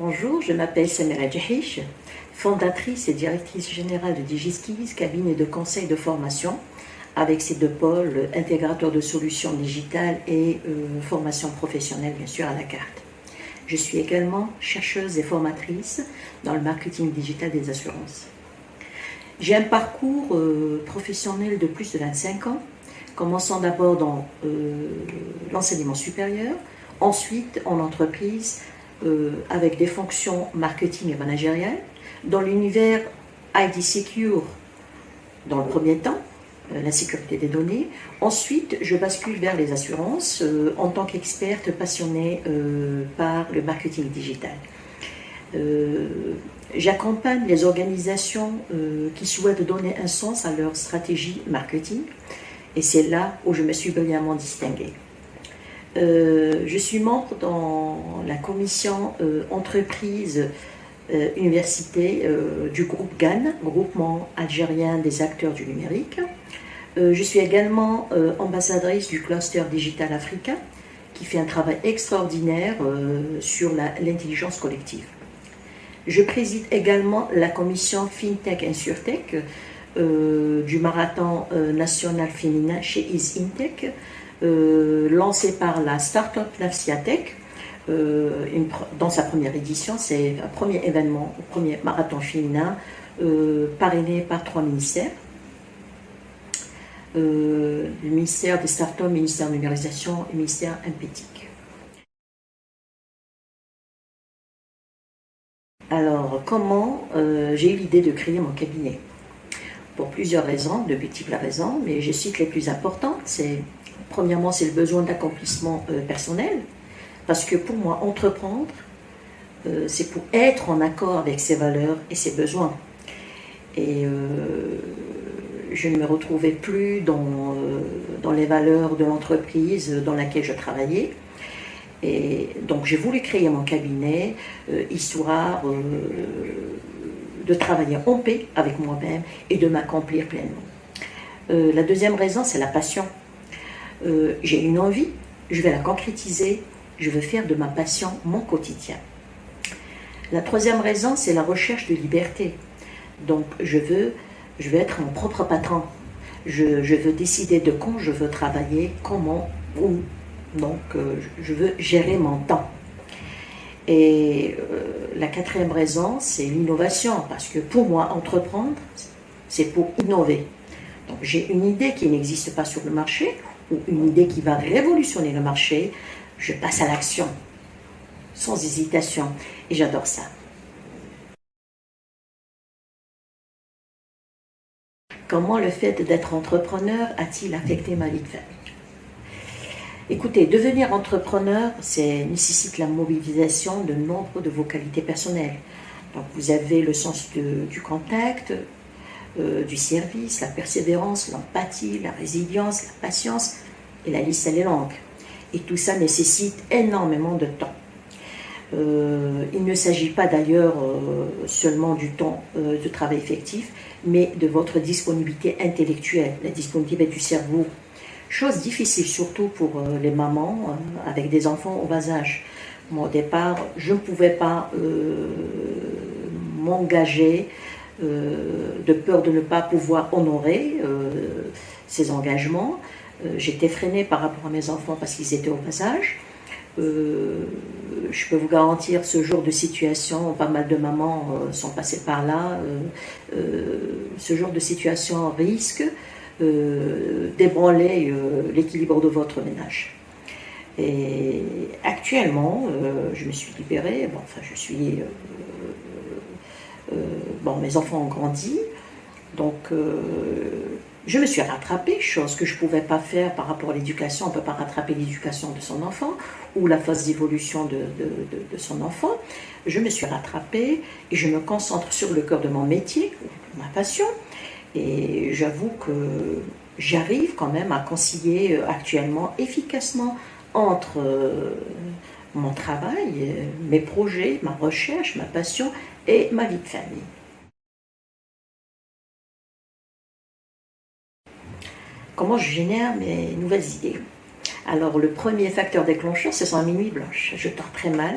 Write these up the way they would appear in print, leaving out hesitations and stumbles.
Bonjour, je m'appelle Samira Djahish, fondatrice et directrice générale de DigiSkills, cabinet de conseil de formation, avec ses deux pôles, intégrateur de solutions digitales et formation professionnelle, bien sûr, à la carte. Je suis également chercheuse et formatrice dans le marketing digital des assurances. J'ai un parcours professionnel de plus de 25 ans, commençant d'abord dans l'enseignement supérieur, ensuite en entreprise, avec des fonctions marketing et managériales, dans l'univers ID Secure dans le premier temps, la sécurité des données. Ensuite, je bascule vers les assurances en tant qu'experte passionnée par le marketing digital. J'accompagne les organisations qui souhaitent donner un sens à leur stratégie marketing et c'est là où je me suis brillamment distinguée. Je suis membre dans la commission entreprise université du groupe GAN, groupement algérien des acteurs du numérique. Je suis également ambassadrice du cluster Digital Africa qui fait un travail extraordinaire sur l'intelligence collective. Je préside également la commission FinTech et Insurtech du marathon national féminin chez EaseInTech, lancé par la start-up Nafsiatech dans sa première édition. C'est un premier événement, un premier marathon féminin parrainé par 3 ministères. Le ministère des start-up, le ministère de la numérisation et le ministère impétique. Alors, comment j'ai eu l'idée de créer mon cabinet? Pour plusieurs raisons, de multiples raisons, mais je cite les plus importantes. Premièrement, c'est le besoin d'accomplissement personnel, parce que pour moi, entreprendre, c'est pour être en accord avec ses valeurs et ses besoins. Et je ne me retrouvais plus dans les valeurs de l'entreprise dans laquelle je travaillais. Et donc j'ai voulu créer mon cabinet, histoire de travailler en paix avec moi-même et de m'accomplir pleinement. La deuxième raison, c'est la passion. J'ai une envie, je vais la concrétiser, je veux faire de ma passion mon quotidien. La troisième raison, c'est la recherche de liberté. Donc je veux être mon propre patron. Je veux décider de quand je veux travailler, comment, où. Donc je veux gérer mon temps. Et la quatrième raison, c'est l'innovation, parce que pour moi, entreprendre, c'est pour innover. Donc j'ai une idée qui n'existe pas sur le marché, ou une idée qui va révolutionner le marché, je passe à l'action, sans hésitation, et j'adore ça. Comment le fait d'être entrepreneur a-t-il affecté ma vie de famille? Écoutez, devenir entrepreneur, nécessite la mobilisation de nombre de vos qualités personnelles. Donc vous avez le sens du contact, du service, la persévérance, l'empathie, la résilience, la patience, et la liste elle est longue. Et tout ça nécessite énormément de temps. Il ne s'agit pas d'ailleurs seulement du temps de travail effectif, mais de votre disponibilité intellectuelle, la disponibilité du cerveau. Chose difficile surtout pour les mamans avec des enfants au bas âge. Moi au départ, je ne pouvais pas m'engager de peur de ne pas pouvoir honorer ces engagements. J'étais freinée par rapport à mes enfants parce qu'ils étaient au bas âge. Je peux vous garantir ce genre de situation, pas mal de mamans sont passées par là, ce genre de situation risque d'ébranler l'équilibre de votre ménage. Et actuellement, je me suis libérée, mes enfants ont grandi, donc je me suis rattrapée, chose que je ne pouvais pas faire par rapport à l'éducation. On ne peut pas rattraper l'éducation de son enfant ou la phase d'évolution de son enfant. Je me suis rattrapée et je me concentre sur le cœur de mon métier, ma passion. Et j'avoue que j'arrive quand même à concilier actuellement efficacement entre mon travail, mes projets, ma recherche, ma passion et ma vie de famille. Comment je génère mes nouvelles idées? Alors, le premier facteur déclencheur, ce sont les nuits blanches. Je dors très mal.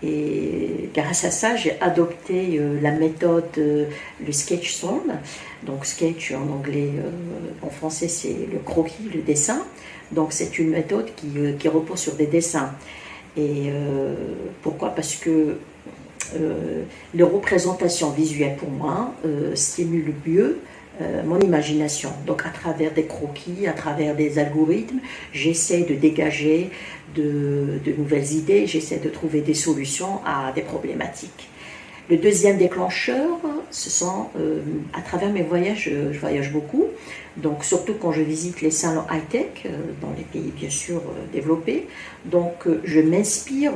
Et grâce à ça, j'ai adopté la méthode, le sketch sound. Donc, sketch en anglais, en français, c'est le croquis, le dessin. Donc, c'est une méthode qui repose sur des dessins. Et pourquoi? Parce que les représentations visuelles, pour moi, stimulent mieux mon imagination. Donc à travers des croquis, à travers des algorithmes, j'essaie de dégager de nouvelles idées, j'essaie de trouver des solutions à des problématiques. Le deuxième déclencheur, ce sont à travers mes voyages, je voyage beaucoup, donc surtout quand je visite les salons high-tech, dans les pays bien sûr développés, donc je m'inspire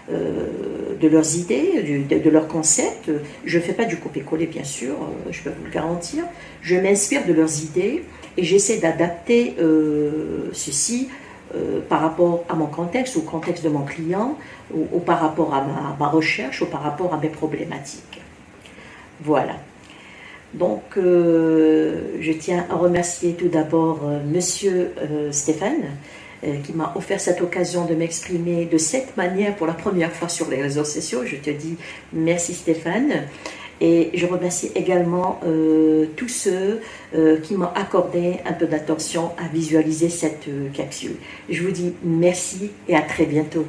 de leurs idées, de leurs concepts. Je ne fais pas du copier-coller bien sûr, je peux vous le garantir, je m'inspire de leurs idées et j'essaie d'adapter ceci par rapport à mon contexte, au contexte de mon client, ou par rapport à ma recherche, ou par rapport à mes problématiques. Voilà. Donc, je tiens à remercier tout d'abord Monsieur Stéphane, qui m'a offert cette occasion de m'exprimer de cette manière pour la première fois sur les réseaux sociaux. Je te dis merci Stéphane. Et je remercie également tous ceux qui m'ont accordé un peu d'attention à visualiser cette capsule. Je vous dis merci et à très bientôt.